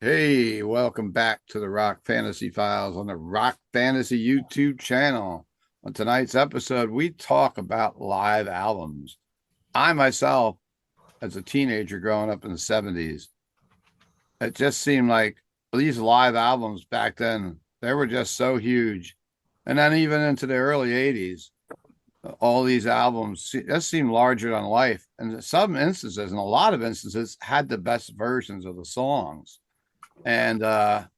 Hey, welcome back to the Rock Fantasy Files on the Rock Fantasy YouTube channel. On tonight's episode, we talk about live albums. I myself, as a teenager growing up in the 70s, it just seemed like these live albums back then, they were just so huge. And then even into the early 80s, all these albums just seemed larger than life. And in some instances, in a lot of instances, had the best versions of the songs. And I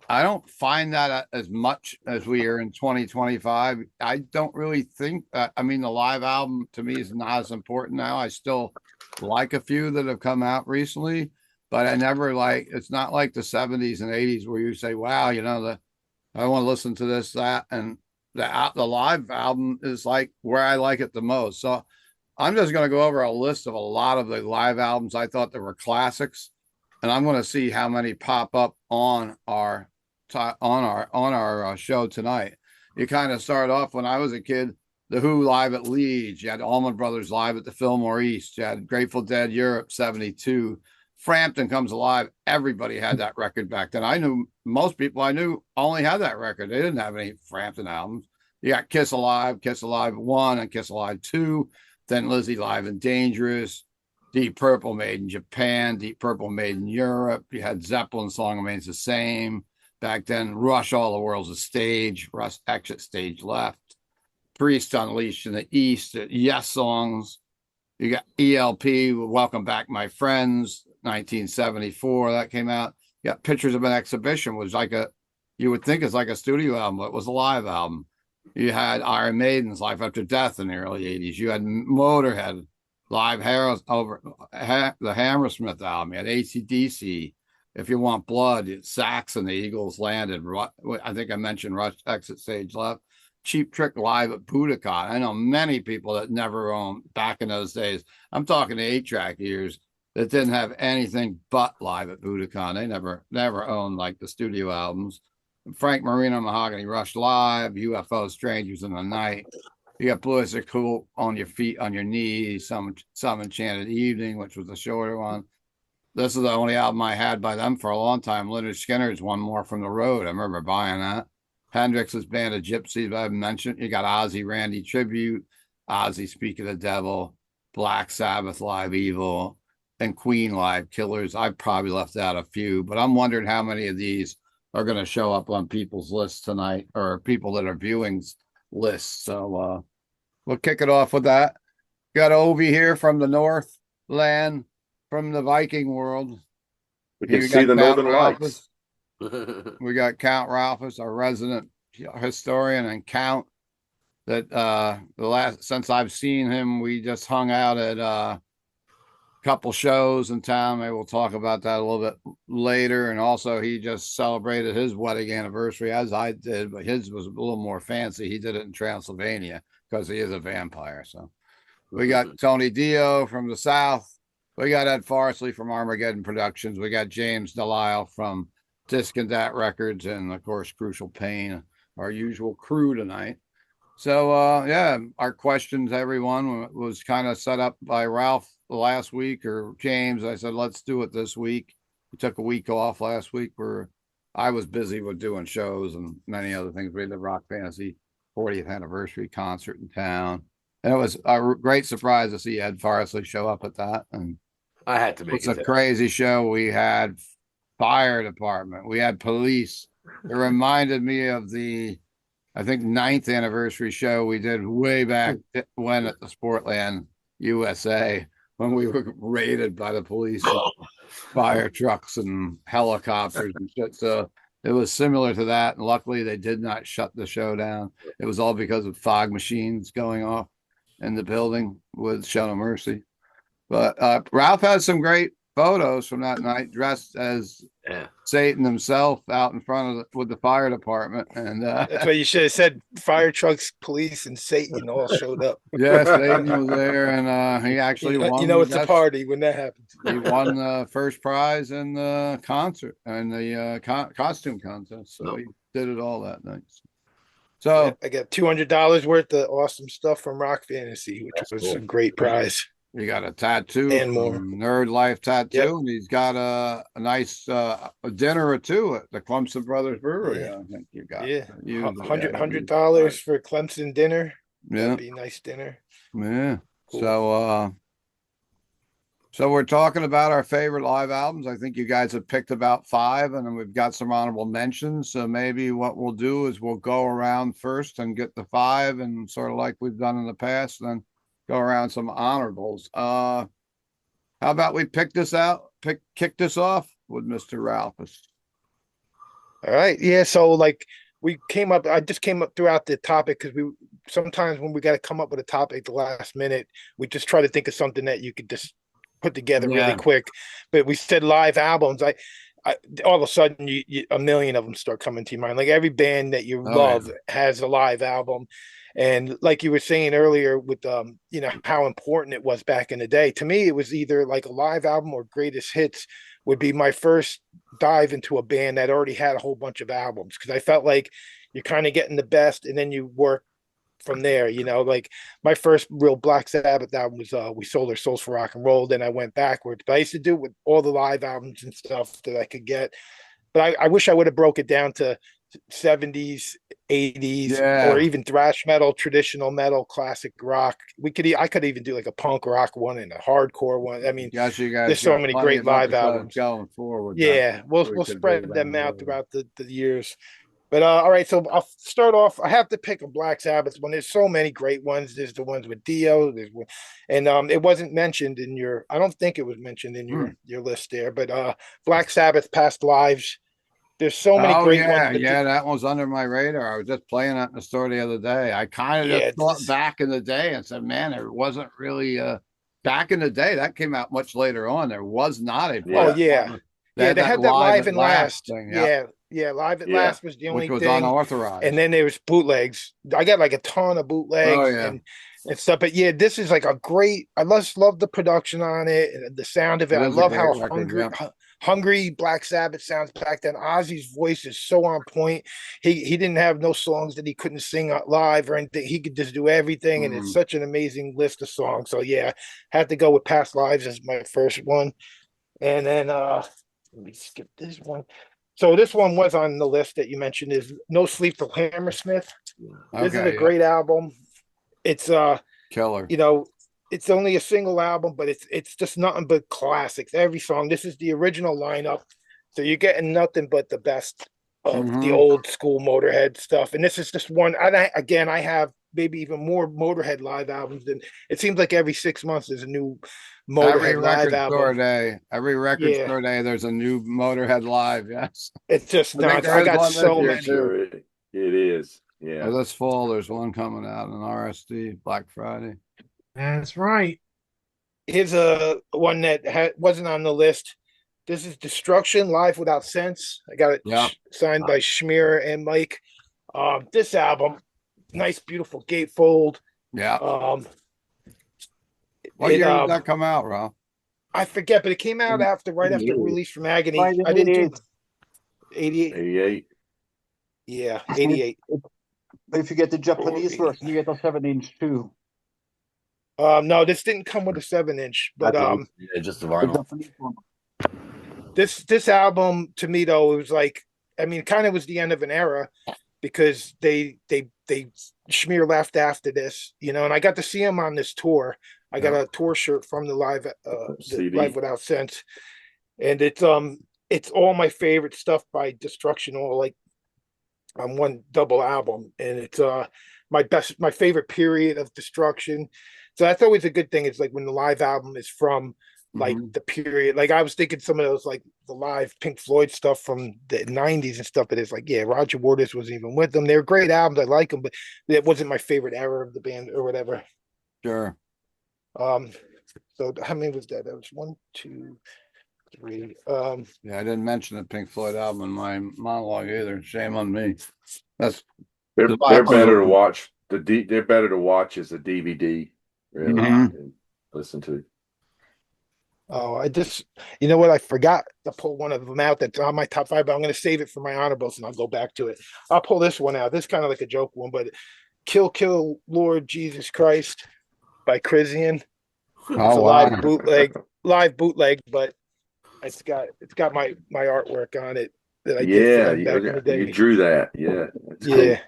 don't find that as much as we are in 2025. I don't really think that, I mean, the live album to me is not as important now. I still like a few that have come out recently, but I never it's not like the 70s and 80s where you say, wow, I want to listen to this, that, and the live album is like where I like it the most. So I'm just going to go over a list of a lot of the live albums I thought that were classics, and I'm going to see how many pop up on our show tonight. You kind of start off when I was a kid, the Who live at Leeds, you had Allman Brothers live at the Fillmore East, you had Grateful Dead Europe 72, Frampton Comes Alive. Everybody had that record back then. I knew most people I knew only had that record. They didn't have any Frampton albums. You got Kiss Alive 1 and Kiss Alive 2, then Lizzie Live and Dangerous, Deep Purple made in Japan, Deep Purple made in Europe. You had Zeppelin Song Remains the Same. Back then, Rush All the World's a Stage, Rush Exit Stage Left, Priest Unleashed in the East, Yes Songs. You got ELP, Welcome Back My Friends, 1974, that came out. You got Pictures of an Exhibition, was you would think it's like a studio album, but it was a live album. You had Iron Maiden's Life After Death in the early 80s. You had Motorhead, live the Hammersmith album. You had AC/DC, If You Want Blood, Saxon, the Eagles Landed. I think I mentioned Rush Exit Stage Left. Cheap Trick live at Budokan. I know many people that never owned back in those days. I'm talking the 8-track years that didn't have anything but live at Budokan. They never owned like the studio albums. Frank Marino Mahogany Rush Live, UFO Strangers in the Night. You got Blue Oyster Cult, On Your Feet, On Your Knees, Some Enchanted Evening, which was a shorter one. This is the only album I had by them for a long time. Lynyrd Skynyrd's One More from the Road. I remember buying that. Hendrix's Band of Gypsies, I've mentioned. You got Ozzy Randy Tribute, Ozzy Speak of the Devil, Black Sabbath Live Evil, and Queen Live Killers. I probably left out a few, but I'm wondering how many of these are going to show up on people's lists tonight, or people that are viewing lists. So we'll kick it off with that. Got Ovi here from the Northland, from the Viking world. We can see the Northern Lights. Lights. We got Count Ralphus, our resident historian and count. That since I've seen him, we just hung out at a couple shows in town. Maybe we'll talk about that a little bit later. And also, he just celebrated his wedding anniversary, as I did, but his was a little more fancy. He did it in Transylvania because he is a vampire. So we got Tony Dio from the South. We got Ed Farsley from Armageddon Productions. We got James Delisle from Disc and Dat Records, and of course, Crucial Pain, our usual crew tonight. So, our questions, everyone, was kind of set up by Ralph last week, or James. I said, let's do it this week. We took a week off last week where I was busy with doing shows and many other things. We had the Rock Fantasy 40th anniversary concert in town. And it was a great surprise to see Ed Farsley show up at that. And I had to make it. It's a crazy show. We had fire department. We had police. It reminded me of I think 9th anniversary show we did way back when at the Sportland USA, when we were raided by the police, fire trucks and helicopters and shit. So it was similar to that. And luckily they did not shut the show down. It was all because of fog machines going off in the building with Show No Mercy. But Ralph has some great photos from that night, dressed as Satan himself out in front of with the fire department. And that's why you should have said fire trucks, police, and Satan all showed up. Yeah, Satan was there, and he actually won. It's a party when that happens. He won the first prize in the concert and the costume contest. So he did it all that night. So I got $200 worth of awesome stuff from Rock Fantasy, which was a great prize. He got a tattoo and more. from Nerd Life Yep. Tattoo, and he's got a nice a dinner or two at the Clemson Brothers Brewery. Yeah. I think you got Yeah. usually. Yeah, Hundred dollars for Clemson dinner. yeah, That'd be a nice dinner. yeah. Cool. So we're talking about our favorite live albums. I think you guys have picked about 5, and then we've got some honorable mentions. So maybe what we'll do is we'll go around first and get the 5, and sort of like we've done in the past, then go around some honorables. How about we kick this off with Mr. Ralphus? All right. Yeah. So like I just came up throughout the topic because we sometimes when we got to come up with a topic at the last minute, we just try to think of something that you could just put together really quick. But we said live albums. I all of a sudden a million of them start coming to your mind. Like every band that you love has a live album. And like you were saying earlier with how important it was back in the day. To me, it was either like a live album or greatest hits would be my first dive into a band that already had a whole bunch of albums because I felt like you're kind of getting the best and then you work from there. Like my first real Black Sabbath album was We Sold Our Souls for Rock and Roll. Then I went backwards, but I used to do it with all the live albums and stuff that I could get. But I wish I would have broke it down to 70s, 80s, or even thrash metal, traditional metal, classic rock. I could even do like a punk rock one and a hardcore one. I mean, Yes, you guys there's so got many plenty great of live episodes albums. going forward. Yeah, we'll spread them out throughout the years. But all right, so I'll start off. I have to pick a Black Sabbath one. There's so many great ones. There's the ones with Dio. And it wasn't mentioned in your. I don't think it was mentioned in your list there. But Black Sabbath Past Lives. There's so many great ones. Yeah, that was under my radar. I was just playing that in the store the other day. I kind of just thought back in the day and said, man, there wasn't really back in the day. That came out much later on. There was not a they had that Live and Last thing. Yeah, Live at Last was the only which was thing. Unauthorized. And then there was bootlegs. I got like a ton of bootlegs and stuff. But yeah, this is like a great. I just love the production on it and the sound of it. I love how hungry Black Sabbath sounds back then. Ozzy's voice is so on point. He didn't have no songs that he couldn't sing live or anything. He could just do everything, and it's such an amazing list of songs. So yeah, had to go with Past Lives as my first one, and then let me skip this one. So this one was on the list that you mentioned is No Sleep Till Hammersmith. This is a great album. It's killer. It's only a single album, but it's just nothing but classics. Every song. This is the original lineup, so you're getting nothing but the best of the old school Motorhead stuff. And this is just one. I have maybe even more Motorhead live albums than it seems like every 6 months there's a new Motorhead live album. Every record store day, there's a new Motorhead live. Yes, it's just nuts. I got so many. Sure it is. Yeah. This fall, there's one coming out on RSD Black Friday. That's right. Here's a one that wasn't on the list. This is Destruction Live Without Sense. I got it signed by Schmier and Mike. This album, nice, beautiful gatefold. Yeah. What year did that come out, Ralph? I forget, but it came out right after release from Agony. I didn't do 88. 88. Yeah, 88. If you get the Japanese version, you get a 7-inch too. No, this didn't come with a 7-inch, but just the vinyl. This album to me though, it was like, I mean, kind of was the end of an era because they Schmier left after this, and I got to see him on this tour. I got a tour shirt from the Live Without Sense, and it's all my favorite stuff by Destruction, all like on one double album, and it's my favorite period of Destruction. So that's always a good thing. It's like when the live album is from like the period. Like I was thinking some of those like the live Pink Floyd stuff from the 90s and stuff. But it's like, yeah, Roger Waters wasn't even with them. They were great albums. I like them, but it wasn't my favorite era of the band or whatever. Sure. So how many was that? That was 1, 2, 3. I didn't mention the Pink Floyd album in my monologue either. Shame on me. They're better to watch. They're better to watch as a DVD. Really, and listen to. Oh, I just, you know what? I forgot to pull one of them out that's on my top 5, but I'm going to save it for my honorables and I'll go back to it. I'll pull this one out. This is kind of like a joke one, but Kill Lord Jesus Christ by Crisian. Oh, It's a wow. live bootleg, but it's got my artwork on it that I did for Yeah, them back in the you day. drew that. Yeah, that's cool. Yeah,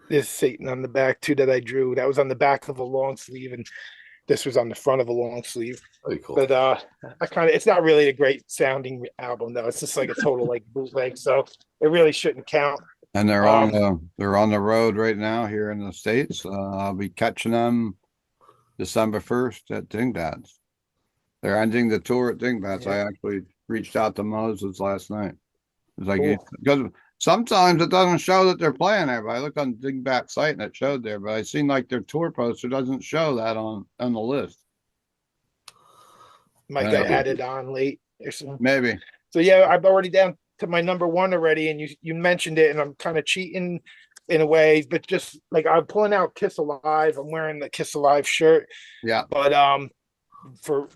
there's Satan on the back too that I drew. That was on the back of a long sleeve, and this was on the front of a long sleeve. Very cool. But I kind of it's not really a great sounding album though. It's just like a total like bootleg, so it really shouldn't count. And Um, they're on the road right now here in the States. I'll be catching them December 1st at Dingbats. They're ending the tour at Dingbats. I yeah, actually reached out to Moses last night. It's like cool. because sometimes it doesn't show that they're playing there, but I looked on Dingbat site and it showed there, but I seen like their tour poster doesn't show that on the list. Might got Anyway, added on late or something. maybe. So yeah, I'm already down to my number one already, and you mentioned it, and I'm kind of cheating in a way, but just like I'm pulling out Kiss Alive. I'm wearing the Kiss Alive shirt, Yeah. but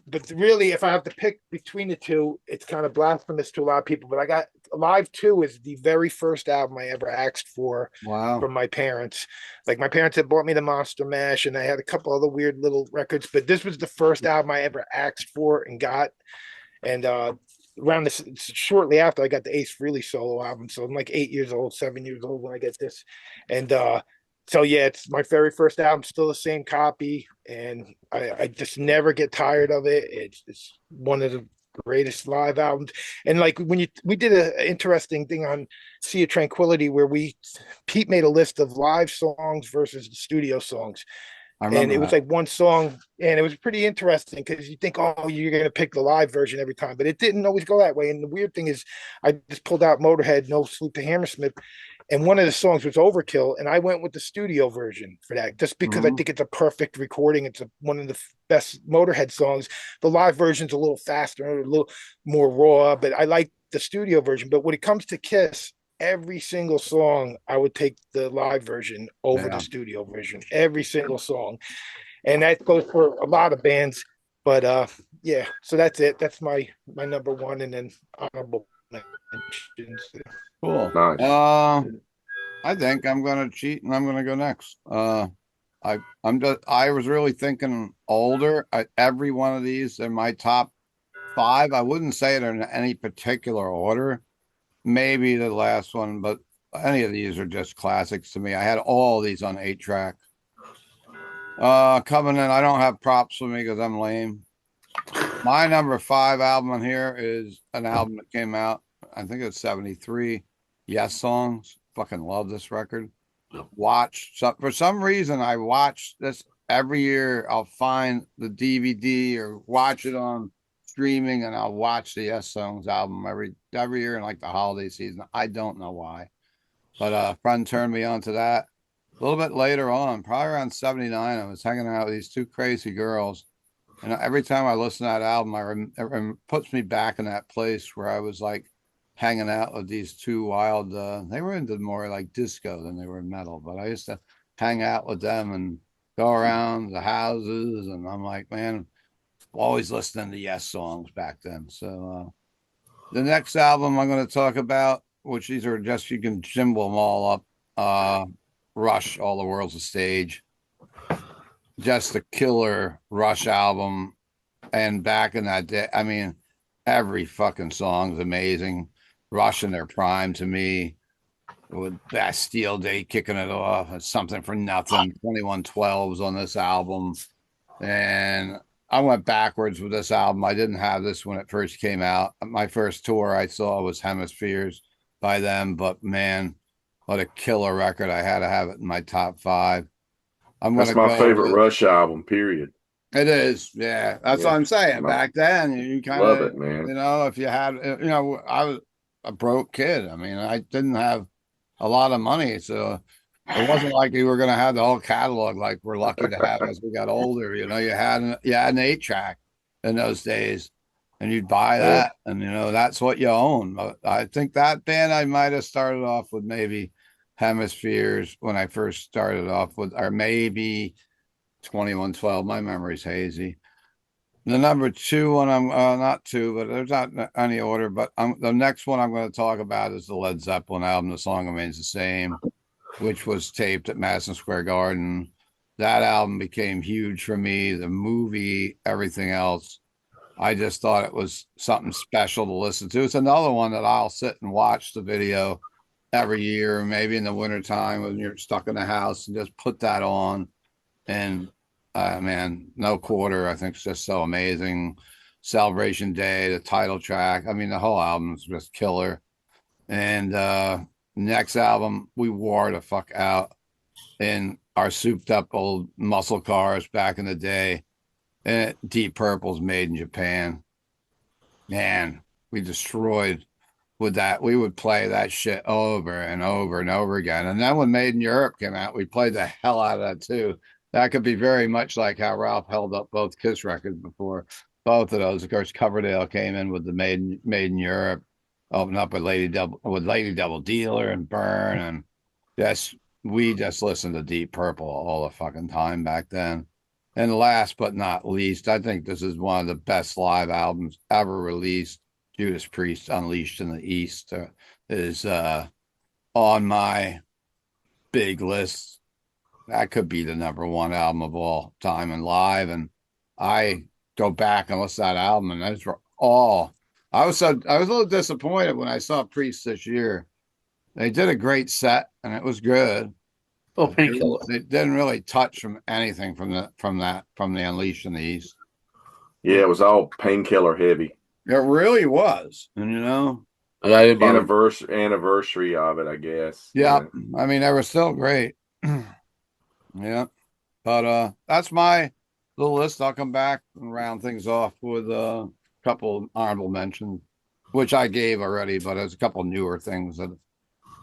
but really, if I have to pick between the two, it's kind of blasphemous to a lot of people. But I got Alive 2 is the very first album I ever asked for Wow. from my parents. Like my parents had bought me the Monster Mash, and I had a couple other weird little records, but this was the first album I ever asked for and got. And around this shortly after I got the Ace Frehley solo album. So I'm like 8 years old, 7 years old when I get this. And so yeah, it's my very first album, still the same copy, and I just never get tired of it. It's one of the greatest live albums. And like when we did an interesting thing on Sea of Tranquility where Pete made a list of live songs versus the studio songs, I and remember it was that. like one song, and it was pretty interesting because you think, oh, you're going to pick the live version every time, but it didn't always go that way. And the weird thing is I just pulled out Motorhead No Sleep to Hammersmith, and one of the songs was Overkill, and I went with the studio version for that just because I Mhm. think it's a perfect recording. It's one of the best Motorhead songs. The live version's a little faster, a little more raw, but I like the studio version. But when it comes to Kiss, every single song I would take the live version over the Yeah. studio version, every single song. And that goes for a lot of bands. But yeah, so that's it. That's my number one, and then honorable mentions. Cool. Nice. I think I'm gonna cheat and I'm gonna go next. I was really thinking older. Every one of these in my top five. I wouldn't say it in any particular order. Maybe the last one, but any of these are just classics to me. I had all these on 8-track. Coming in, I don't have props for me because I'm lame. My number 5 album on here is an album that came out, I think it's 73. Yes Songs. Fucking love this record. For some reason I watch this every year. I'll find the DVD or watch it on streaming, and I'll watch the Yes Songs album every year in like the holiday season. I don't know why, but a friend turned me on to that. A little bit later on, probably around 79, I was hanging out with these two crazy girls, and every time I listen to that album, it puts me back in that place where I was like hanging out with these two wild. They were into more like disco than they were metal, but I used to hang out with them and go around the houses, and I'm like, man, always listening to Yes Songs back then. So the next album I'm going to talk about, which these are just you can jimble them all up. Rush, All the World's a Stage. Just a killer Rush album. And back in that day, I mean, every fucking song's amazing. Rush in their prime to me, with Bastille Day kicking it off. It's Something for Nothing. 2112s on this album. And I went backwards with this album. I didn't have this when it first came out. My first tour I saw was Hemispheres by them, but man, what a killer record. I had to have it in my top 5. I'm That's gonna my go favorite with Rush album, period. it is, yeah. That's what Yeah. I'm saying. My, Back then, you kind love of, it, man. if you had, I was a broke kid. I mean, I didn't have a lot of money, so it wasn't like you were going to have the whole catalog like we're lucky to have as we got older. You had an 8-track in those days, and you'd buy Yeah. that, and that's what you own. But I think that band I might have started off with maybe Hemispheres when I first started off with, or maybe 2112. My memory's hazy. The number 2 one, I'm not two, but there's not any order. But the next one I'm going to talk about is the Led Zeppelin album. The song remains the same, which was taped at Madison Square Garden. that album became huge for me. The movie, everything else. I just thought it was something special to listen to. It's another one that I'll sit and watch the video every year, maybe in the wintertime when you're stuck in the house, and just put that on. And man, No Quarter, I think, is just so amazing. Celebration Day, the title track. I mean, the whole album's just killer. And next album, we wore the fuck out in our souped up old muscle cars back in the day. And Deep Purple's Made in Japan. Man, we destroyed with that. We would play that shit over and over and over again. And then when Made in Europe came out, we played the hell out of that too. That could be very much like how Ralph held up both Kiss records before. Both of those, of course, Coverdale came in with the Made in Europe, opened up with Lady Double Dealer and Burn, and we just listened to Deep Purple all the fucking time back then. And last but not least, I think this is one of the best live albums ever released. Judas Priest Unleashed in the East is on my big list. That could be the number one album of all time and live. And I go back and listen to that album, and those were all. I was a little disappointed when I saw Priest this year. They did a great set, and it was good. Oh, Painkiller. It didn't really touch from anything from the Unleashed in the East. Yeah, it was all Painkiller heavy. It really was, and Anniversary of it, I guess. Yeah. I mean, they were still great. Yeah, but that's my little list. I'll come back and round things off with a couple honorable mentions, which I gave already, but there's a couple newer things that.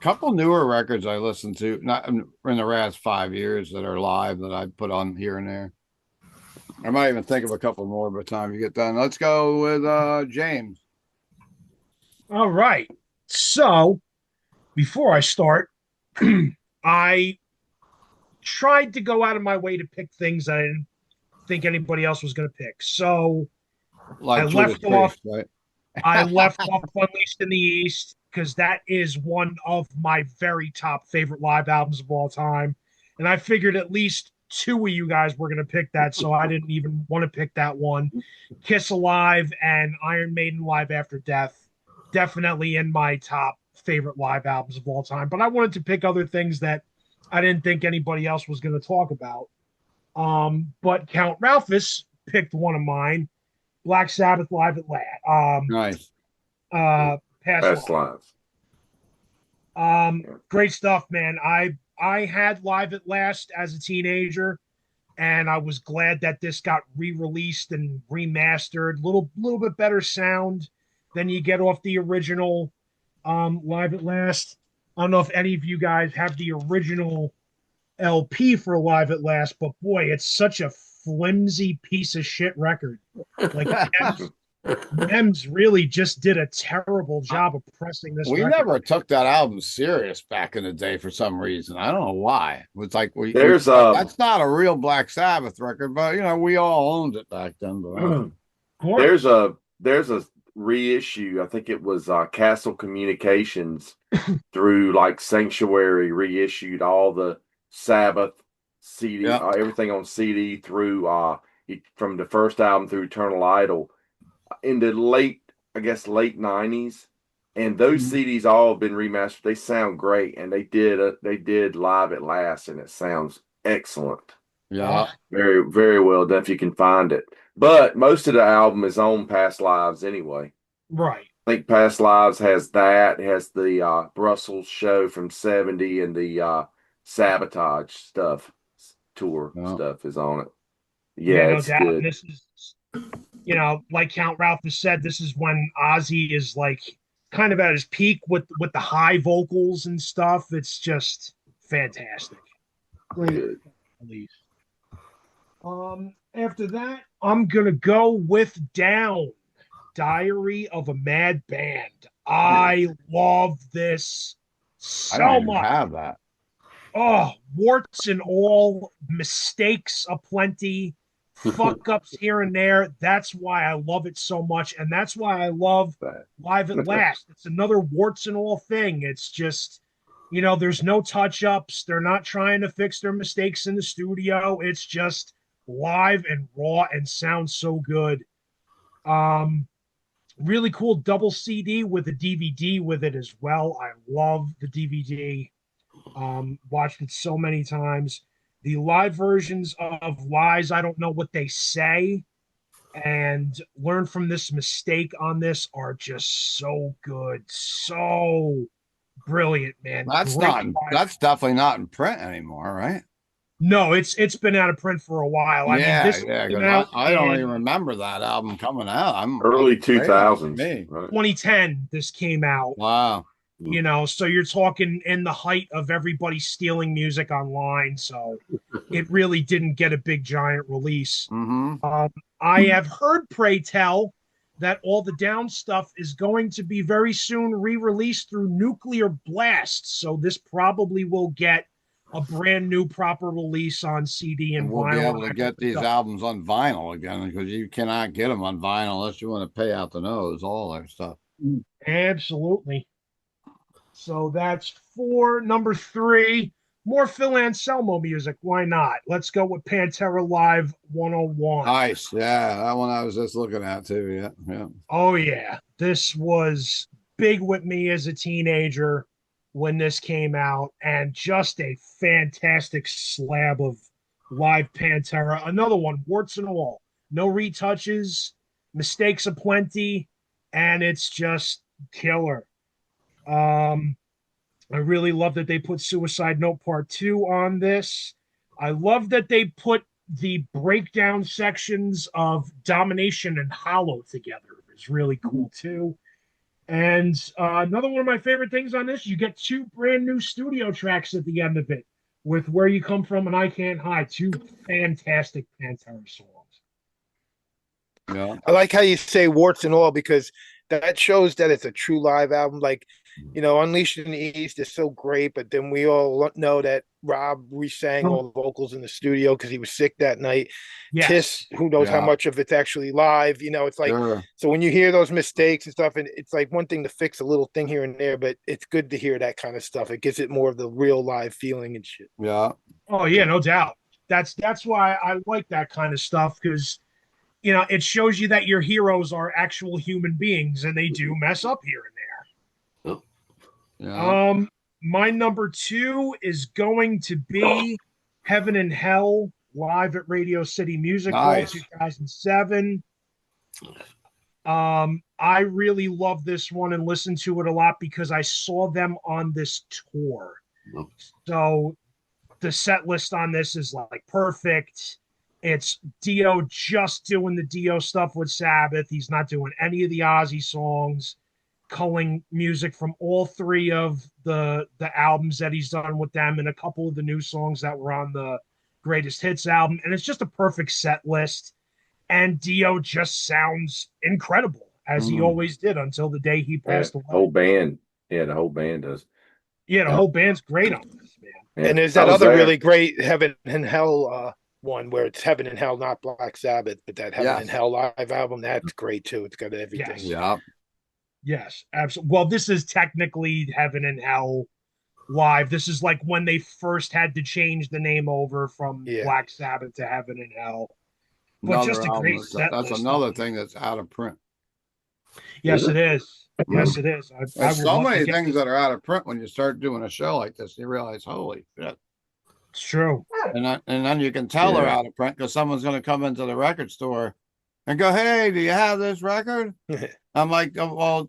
Couple newer records I listened to, not in the last 5 years, that are live that I put on here and there. I might even think of a couple more by the time you get done. Let's go with James. All right. So before I start, I tried to go out of my way to pick things I didn't think anybody else was going to pick. So Like I left off. Right? I left off Unleashed in the East because that is one of my very top favorite live albums of all time. And I figured at least two of you guys were going to pick that, so I didn't even want to pick that one. Kiss Alive and Iron Maiden Live After Death, definitely in my top favorite live albums of all time. But I wanted to pick other things that I didn't think anybody else was going to talk about. But Count Ralphus picked one of mine, Black Sabbath Live at Last. Nice. Past Lives. Great stuff, man. I had Live at Last as a teenager, and I was glad that this got re-released and remastered. Little bit better sound than you get off the original Live at Last. I don't know if any of you guys have the original LP for Live at Last, but boy, it's such a flimsy piece of shit record. Like Nems really just did a terrible job of pressing this. We record. never took that album serious back in the day for some reason. I don't know why. It's like that's not a real Black Sabbath record, but we all owned it back then. But there's a reissue. I think it was Castle Communications through like Sanctuary reissued all the Sabbath CD, everything on CD through from the first album through Eternal Idol in the late 90s, and those CDs all have been remastered. They sound great, and they did Live at Last, and it sounds excellent. Yeah, very, very well done if you can find it. But most of the album is on Past Lives anyway. Right. I think Past Lives has that. It has the Brussels show from '70 and the Sabotage stuff tour stuff is on it. Yeah, no it's doubt. good. This is, like Count Ralph has said, this is when Ozzy is like kind of at his peak with the high vocals and stuff. It's just fantastic. Great release. After that, I'm gonna go with Down, Diary of a Mad Band. I love this so much. Have that. Oh, warts and all, mistakes aplenty, fuck ups here and there. That's why I love it so much, and that's why I love Live at Last. It's another warts and all thing. It's just You know, there's no touch ups. They're not trying to fix their mistakes in the studio. It's just live and raw and sounds so good. Um, Really cool double CD with a DVD with it as well. I love the DVD. Watched it so many times. The live versions of Lies, I don't know what they say, and Learn from This Mistake on this are just so good. So brilliant, man. That's Great not. live. That's definitely not in print anymore, right? No, it's been out of print for a while. I mean, Yeah, this yeah. came Because out I don't even in remember that album coming out. Early Hey, that's 2000s. me. Right? 2010. This came out. Wow. You know, so you're talking in the height of everybody stealing music online. So it really didn't get a big giant release. Mm-hmm. I have heard, pray tell, that all the down stuff is going to be very soon re-released through Nuclear Blast. So this probably will get a brand new proper release on CD And and we'll be vinyl. able to get these albums on vinyl again because you cannot get them on vinyl unless you want to pay out the nose, all that stuff. Absolutely. So that's four. Number three, more Phil Anselmo music. Why not? Let's go with Pantera Live 101. Nice. Yeah, that one I was just looking at too. Yeah, yeah. Oh, yeah. This was big with me as a teenager when this came out, and just a fantastic slab of live Pantera. Another one, warts and all. No retouches, mistakes aplenty, and it's just killer. Um, I really love that they put Suicide Note Part 2 on this. I love that they put the breakdown sections of Domination and Hollow together. It's really cool too. And another one of my favorite things on this, you get two brand new studio tracks at the end of it with Where You Come From and I Can't Hide. Two fantastic Pantera songs. Yeah. I like how you say warts and all because that shows that it's a true live album. Like, you know, Unleashed in the East is so great, but then we all know that Rob re-sang all the vocals in the studio because he was sick that night. Yes. Tiss, who knows how Yeah. much of it's actually live? You know, it's like Sure. so when you hear those mistakes and stuff, and it's like one thing to fix a little thing here and there, but it's good to hear that kind of stuff. It gives it more of the real live feeling and shit. Yeah. Oh yeah, no doubt. That's why I like that kind of stuff because you know it shows you that your heroes are actual human beings and they do mess up here and there. Yeah. My number two is going to be Heaven and Hell live at Radio City Music Hall 2007. I really love this one and listen to it a lot because I saw them on this tour. So the set list on this is like perfect. It's Dio just doing the Dio stuff with Sabbath. He's not doing any of the Ozzy songs, culling music from all three of the albums that he's done with them and a couple of the new songs that were on the Greatest Hits album. And it's just a perfect set list. And Dio just sounds incredible, as he always did until the day he passed away. Whole band. Yeah, the whole band does. Yeah, the whole band's great on this, man. Yeah. And there's that other really great Heaven and Hell one where it's Heaven and Hell, not Black Sabbath, but that Heaven and Hell live album, that's great too. It's got everything. Yes. Yeah. Yes, absolutely. Well, this is technically Heaven and Hell live. This is like when they first had to change the name over from Black Sabbath to Heaven and Hell. But just a great set that's list. another thing that's out of print. Yes, it is. Yes, it is. There's so many things that are out of print when you start doing a show like this. You realize, holy shit. It's true. And then you can tell they're out of print because someone's going to come into the record store and go, "Hey, do you have this record?" I'm like, "Oh, well,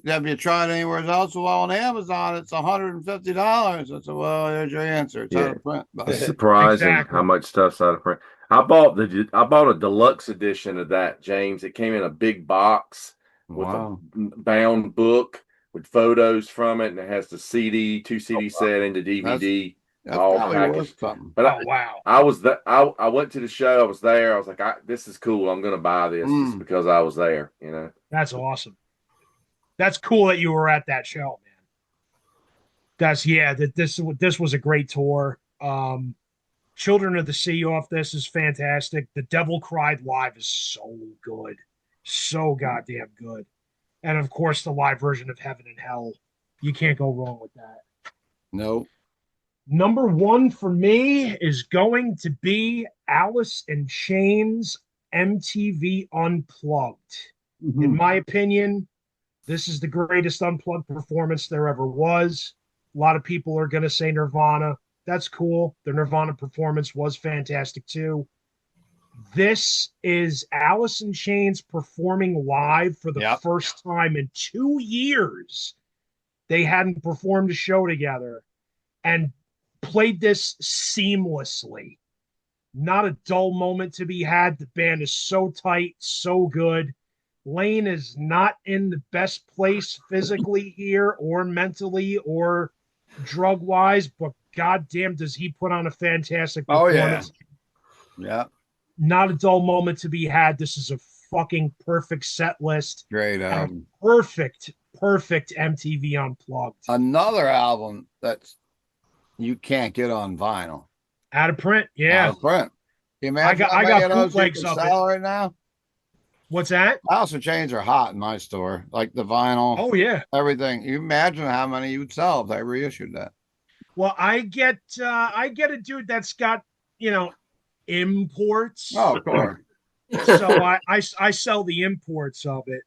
have you tried anywhere else?" Well, on Amazon, it's $150. I said, "Well, there's your answer. It's out of print." It's surprising how much stuff's out of print. I bought a deluxe edition of that, James. It came in a big box with a bound book with photos from it, and it has the CD, 2 CD set into DVD. That's all packaged. But wow! I went to the show. I was there. I was like, "This is cool. I'm going to buy this just because I was there." You know, that's awesome. That's cool that you were at that show, man. This was a great tour. Children of the Sea off this is fantastic. The Devil Cried live is so good, so goddamn good, and of course the live version of Heaven and Hell. You can't go wrong with that. Nope. Number one for me is going to be Alice in Chains MTV Unplugged. In Mhm. my opinion, this is the greatest unplugged performance there ever was. A lot of people are going to say Nirvana. That's cool. The Nirvana performance was fantastic too. This is Alice in Chains performing live for the Yep. first time in 2 years. They hadn't performed a show together and played this seamlessly. Not a dull moment to be had. The band is so tight, so good. Lane is not in the best place physically here or mentally or drug wise, but goddamn, does he put on a fantastic Oh yeah. performance? Yeah. Not a dull moment to be had. This is a fucking perfect set list Great and a album. perfect MTV Unplugged. Another album that's you can't get on vinyl. Out of print, Out yeah. of print. Can you I imagine got how I many got of those you bootlegs can of it. sell right now? What's that? House of Chains are hot in my store. Like the vinyl, Oh yeah. everything. You imagine how many you'd sell if they reissued that. Well, I get a dude that's got, you know, imports. Oh, of course. So I sell the imports of it.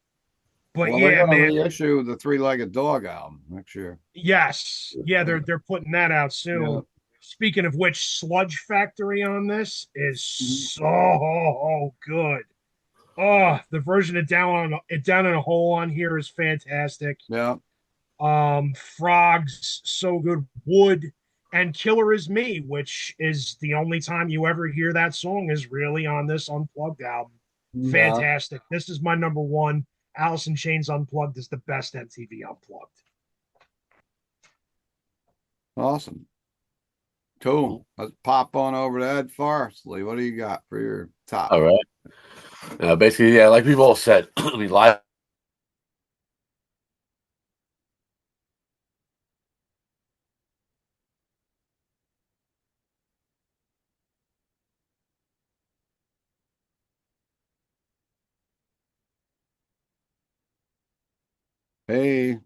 But Well, they're yeah, going to man. reissue the Three-Legged Dog album next year. Yes. Yeah, they're putting that out Yeah. soon. Speaking of which, Sludge Factory on this is Mhm. so good. Oh, the version of down in a hole on here is fantastic. Yeah. Frogs, so good. Wood and Killer is Me, which is the only time you ever hear that song is really on this Unplugged album. Yeah. Fantastic. This is my number one. Alice in Chains Unplugged is the best MTV Unplugged. Awesome. Cool. Let's pop on over to Ed Forsley. What do you got for your top? All right. Basically, yeah, like we've all said, I mean, live. Hey.